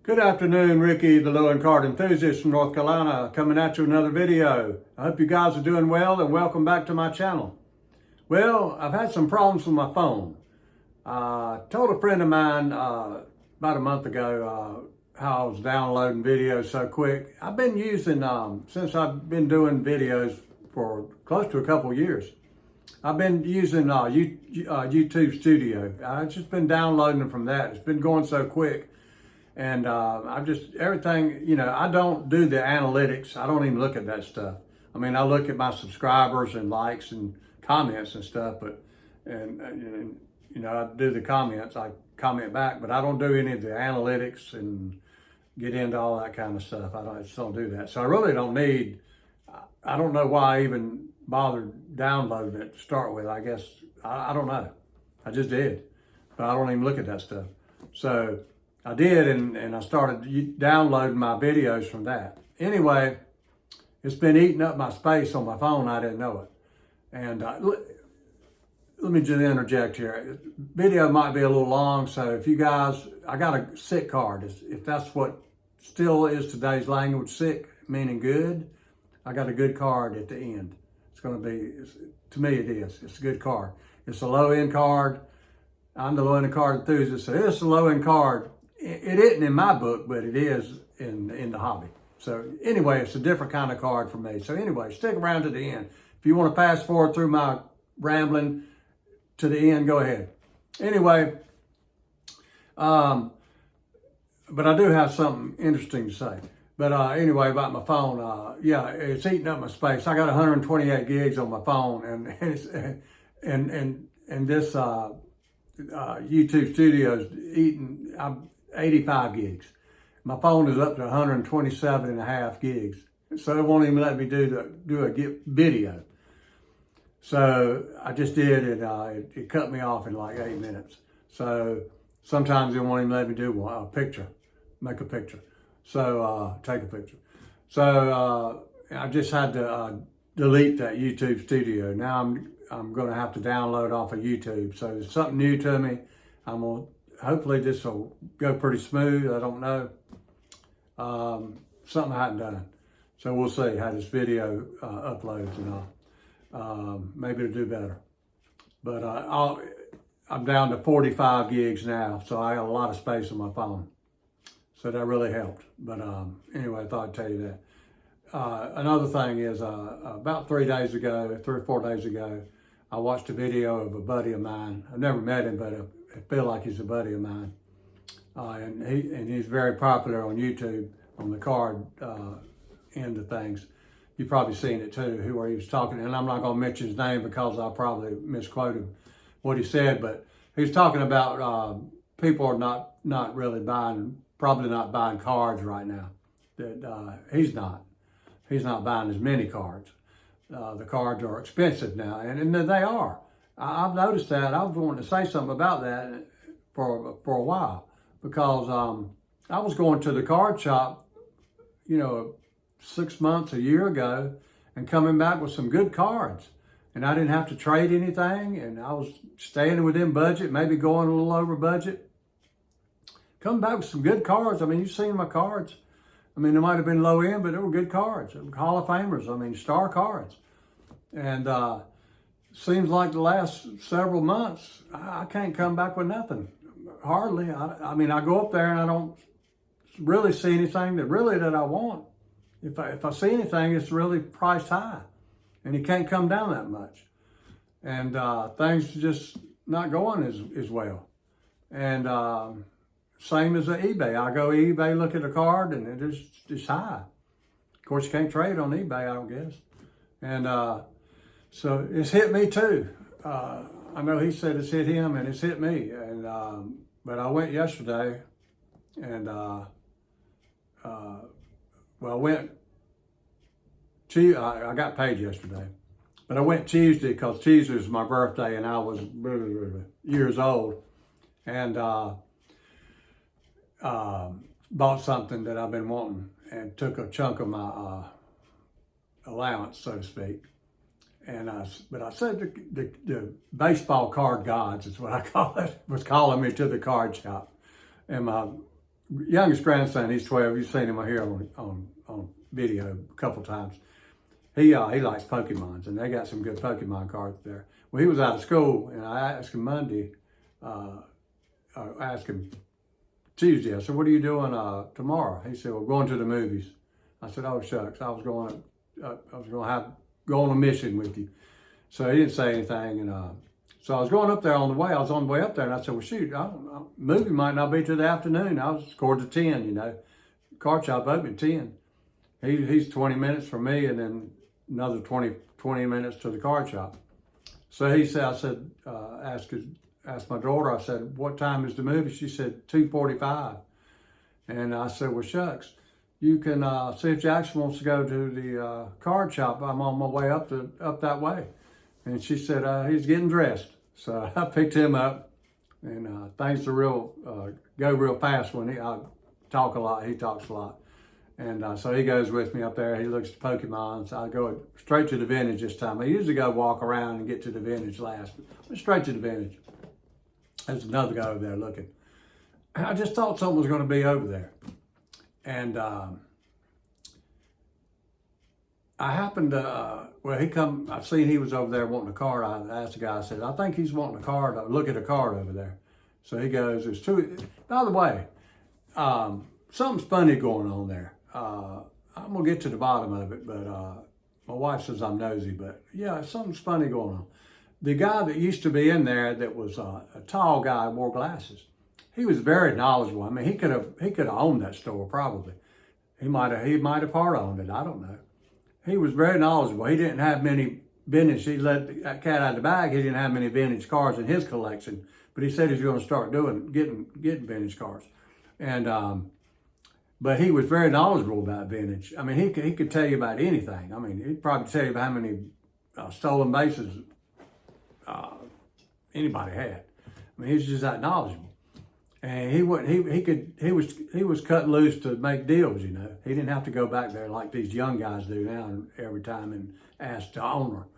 Good afternoon, Ricky, the low-end card enthusiast from North Carolina, coming at you with another video. I hope you guys are doing well and welcome back to my channel. Well, I've had some problems with my phone. I told a friend of mine about a month ago how I was downloading videos so quick. I've been using, since I've been doing videos for close to a couple years, I've been using YouTube Studio. I've just been downloading them from that. It's been going so quick. And I've just, everything, I don't do the analytics. I don't even look at that stuff. I mean, I look at my subscribers and likes and comments and stuff, but, I do the comments, I comment back, but I don't do any of the analytics and get into all that kind of stuff. I just don't do that. So I really don't need, I don't know why I even bothered downloading it to start with. I guess, I don't know. I just did, but I don't even look at that stuff. So I did, and I started downloading my videos from that. Anyway, it's been eating up my space on my phone. I didn't know it. And let me just interject here. Video might be a little long, so if you guys, I got a sick card. If that's what still is today's language, sick meaning good, I got a good card at the end. It's going to be, to me it is. It's a good card. It's a low-end card. I'm the low-end card enthusiast, so it's a low-end card. It isn't in my book, but it is in the hobby. So anyway, it's a different kind of card for me. So anyway, stick around to the end. If you want to fast forward through my rambling to the end, go ahead. Anyway, but I do have something interesting to say. But anyway, about my phone, yeah, it's eating up my space. I got 128 gigs on my phone, and this YouTube Studio's eating. I'm 85 gigs. My phone is up to 127 and a half gigs. So it won't even let me do a video. So I just did it. It cut me off in like 8 minutes. So sometimes it won't even let me do a picture, make a picture. So take a picture. So I just had to delete that YouTube Studio. Now I'm going to have to download off of YouTube. So it's something new to me. Hopefully this will go pretty smooth. I don't know. Something I hadn't done. So we'll see how this video uploads and all. Maybe it'll do better. But I'm down to 45 gigs now, so I got a lot of space on my phone. So that really helped. But anyway, I thought I'd tell you that. Another thing is about 3 or 4 days ago, I watched a video of a buddy of mine. I've never met him, but I feel like he's a buddy of mine. And he's very popular on YouTube on the card end of things. You've probably seen it too, where he was talking, and I'm not going to mention his name because I'll probably misquote what he said, but he was talking about people are not really probably not buying cards right now. That he's not buying as many cards. The cards are expensive now, and they are. I've noticed that. I was wanting to say something about that for a while because I was going to the card shop, 6 months, a year ago, and coming back with some good cards. And I didn't have to trade anything, and I was staying within budget, maybe going a little over budget. Coming back with some good cards. I mean, you've seen my cards. I mean, they might have been low end, but they were good cards. They were Hall of Famers. I mean, star cards. And seems like the last several months, I can't come back with nothing. Hardly. I mean, I go up there and I don't really see anything that I want. If I see anything, it's really priced high. And you can't come down that much. And things just not going as well. And same as the eBay. I go eBay, look at a card, and it's high. Of course, you can't trade on eBay, I don't guess. And so it's hit me too. I know he said it's hit him, and it's hit me. And but I went yesterday, and I went. I got paid yesterday, but I went Tuesday because Tuesday was my birthday, and I was years old, and bought something that I've been wanting, and took a chunk of my allowance, so to speak. But I said the baseball card gods is what I call it, was calling me to the card shop. And my youngest grandson, he's 12. You've seen him here on video a couple times. He likes Pokemons, and they got some good Pokemon cards there. Well, he was out of school, and I asked him Monday, I asked him Tuesday, I said, what are you doing tomorrow? He said, well, going to the movies. I said, oh, shucks, I was going to go on a mission with you. So he didn't say anything, and so I was going up there on the way. I was on the way up there, and I said, well, shoot, movie might not be till the afternoon. I was scored to 10, you know. Card shop open at 10. He's 20 minutes from me, and then another 20 minutes to the card shop. So he said, I said, asked my daughter, I said, what time is the movie? She said, 2:45. And I said, well, shucks, you can see if Jackson wants to go to the card shop. I'm on my way up that way. And she said, he's getting dressed. So I picked him up, and things go real fast when I talk a lot, he talks a lot. And so he goes with me up there. He looks at Pokemon. So I go straight to the vintage this time. I usually go walk around and get to the vintage last, but straight to the vintage. There's another guy over there looking. I just thought something was going to be over there. And I happened to, I seen he was over there wanting a card. I asked the guy, I said, I think he's wanting a card. Look at a card over there. So he goes, there's two. By the way, something's funny going on there. I'm going to get to the bottom of it, but my wife says I'm nosy, but yeah, something's funny going on. The guy that used to be in there that was a tall guy, wore glasses. He was very knowledgeable. I mean, he could have owned that store probably. He might have part owned it. I don't know. He was very knowledgeable. He didn't have many vintage. He let that cat out of the bag. He didn't have many vintage cars in his collection, but he said he's going to start getting vintage cars. And but he was very knowledgeable about vintage. I mean, he could tell you about anything. I mean, he'd probably tell you about how many stolen bases anybody had. I mean, he was just that knowledgeable. And he was cut loose to make deals, you know. He didn't have to go back there like these young guys do now every time and ask the owner.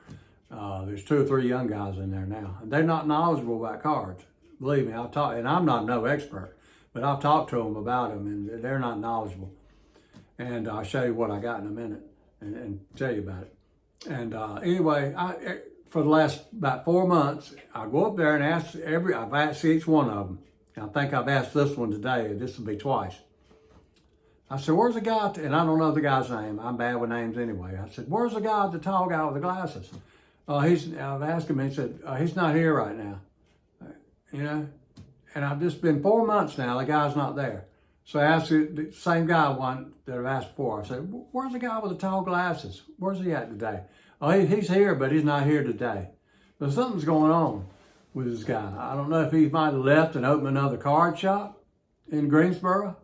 There's 2 or 3 young guys in there now. And they're not knowledgeable about cards. Believe me, and I'm not no expert, but I've talked to them about them, and they're not knowledgeable. And I'll show you what I got in a minute and tell you about it. And anyway, for the last about 4 months, I go up there and I've asked each one of them. I think I've asked this one today. This will be twice. I said, where's the guy? And I don't know the guy's name. I'm bad with names anyway. I said, where's the guy, the tall guy with the glasses? I've asked him. He said, he's not here right now. You know, and I've just been 4 months now. The guy's not there. So I asked the same guy one that I've asked before. I said, where's the guy with the tall glasses? Where's he at today? Oh, he's here, but he's not here today. But something's going on with this guy. I don't know if he might have left and opened another card shop in Greensboro.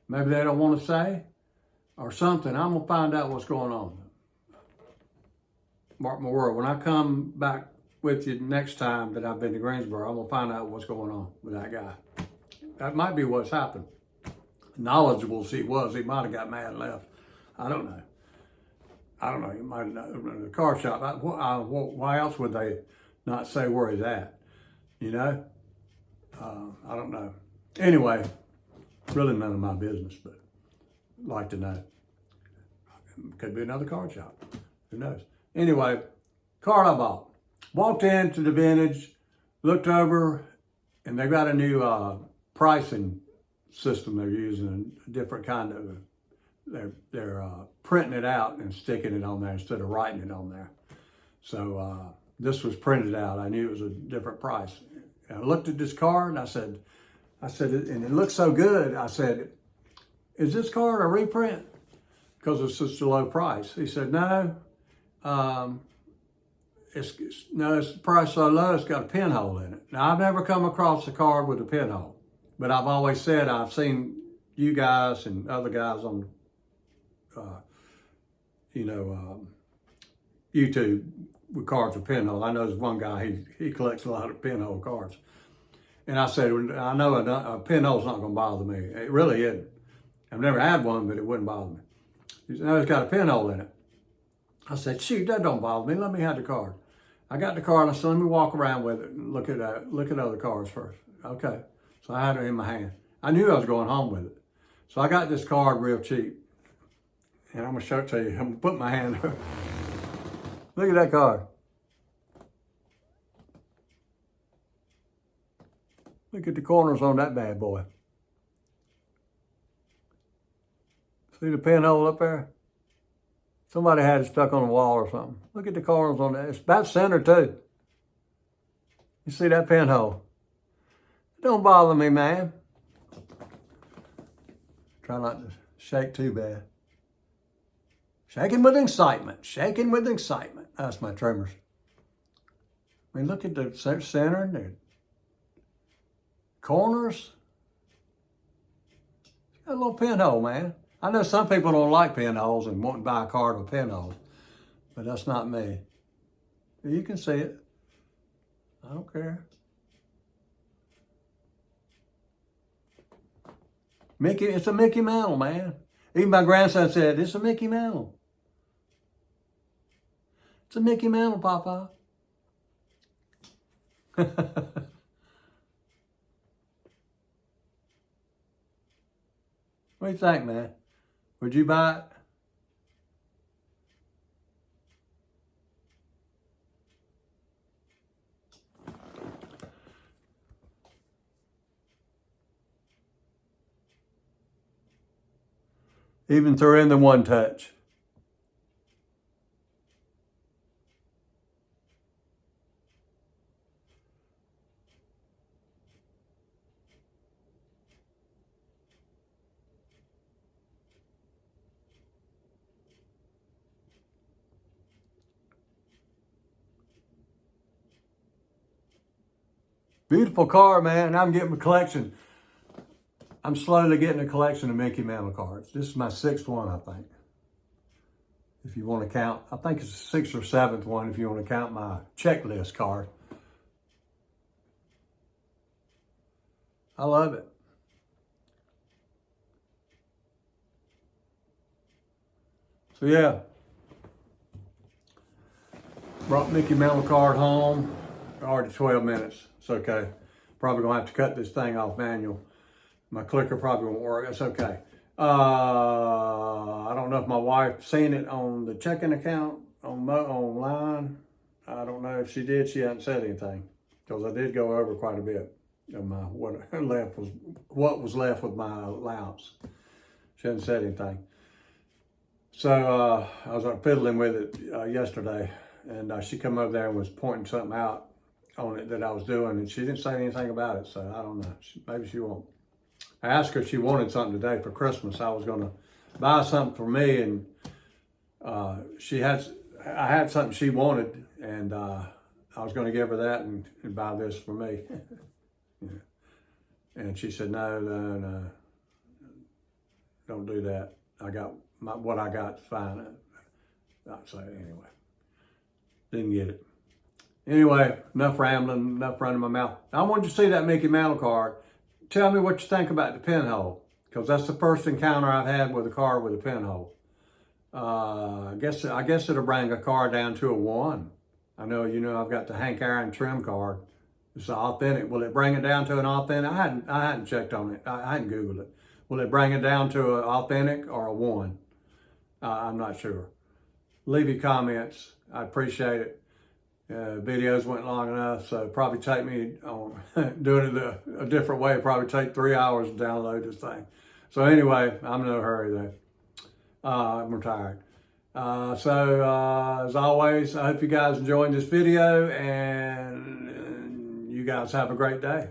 Maybe they don't want to say or something. I'm going to find out what's going on. Mark my word, when I come back with you next time that I've been to Greensboro, I'm going to find out what's going on with that guy. That might be what's happened. Knowledgeable as he was, he might have got mad and left. I don't know. He might have opened the car shop. Why else would they not say where he's at? You know, I don't know. Anyway, really none of my business, but I'd like to know. Could be another card shop. Who knows? Anyway, card I bought. Walked into the vintage, looked over, and they've got a new pricing system they're using, a different kind of, they're printing it out and sticking it on there instead of writing it on there. So this was printed out. I knew it was a different price. And I looked at this card and I said, and it looked so good. I said, is this card a reprint? Because it's such a low price. He said, no, it's the price so low, it's got a pinhole in it. Now, I've never come across a card with a pinhole, but I've always said I've seen you guys and other guys on, YouTube with cards with pinhole. I know there's one guy, he collects a lot of pinhole cards. And I said, I know a pinhole's not going to bother me. It really isn't. I've never had one, but it wouldn't bother me. He said, no, it's got a pinhole in it. I said, shoot, that don't bother me. Let me have the card. I got the card and I said, let me walk around with it and look at other cards first. Okay. So I had it in my hand. I knew I was going home with it. So I got this card real cheap. And I'm going to show it to you. I'm going to put my hand up. Look at that card. Look at the corners on that bad boy. See the pinhole up there? Somebody had it stuck on the wall or something. Look at the corners on that. It's about center too. You see that pinhole? Don't bother me, man. Try not to shake too bad. Shaking with excitement. Shaking with excitement. That's my tremors. I mean, look at the center, the corners. Got a little pinhole, man. I know some people don't like pinholes and won't buy a card with pinholes, but that's not me. You can see it. I don't care. Mickey, it's a Mickey Mantle, man. Even my grandson said, it's a Mickey Mantle. It's a Mickey Mantle, Papa. What do you think, man? Would you buy it? Even throw in the one touch. Beautiful card, man. I'm getting a collection. I'm slowly getting a collection of Mickey Mantle cards. This is my 6th one, I think. If you want to count, I think it's the 6th or 7th one if you want to count my checklist card. I love it. So yeah, brought Mickey Mantle card home. Already 12 minutes. It's okay. Probably gonna have to cut this thing off manual. My clicker probably won't work. That's okay. I don't know if my wife seen it on the checking account online. I don't know if she did. She hasn't said anything because I did go over quite a bit of my what was left with my allowance. She hasn't said anything. So I was fiddling with it yesterday, and she come over there and was pointing something out on it that I was doing, and she didn't say anything about it. So I don't know. Maybe she won't. I asked her if she wanted something today for Christmas. I was going to buy something for me, and I had something she wanted, and I was going to give her that and buy this for me. Yeah. And she said, no, don't do that. I got what I got fine. So anyway, didn't get it. Anyway, enough rambling, enough running my mouth. I wanted you to see that Mickey Mantle card. Tell me what you think about the pinhole, because that's the first encounter I've had with a card with a pinhole. I guess it'll bring a card down to a 1. I know, I've got the Hank Aaron trim card. It's authentic. Will it bring it down to an authentic? I hadn't checked on it. I hadn't Googled it. Will it bring it down to an authentic or a 1? I'm not sure. Leave your comments. I appreciate it. Videos went long enough, so probably take me on doing it a different way. Probably take 3 hours to download this thing. So anyway, I'm in no hurry though. I'm retired. So as always, I hope you guys enjoyed this video, and you guys have a great day.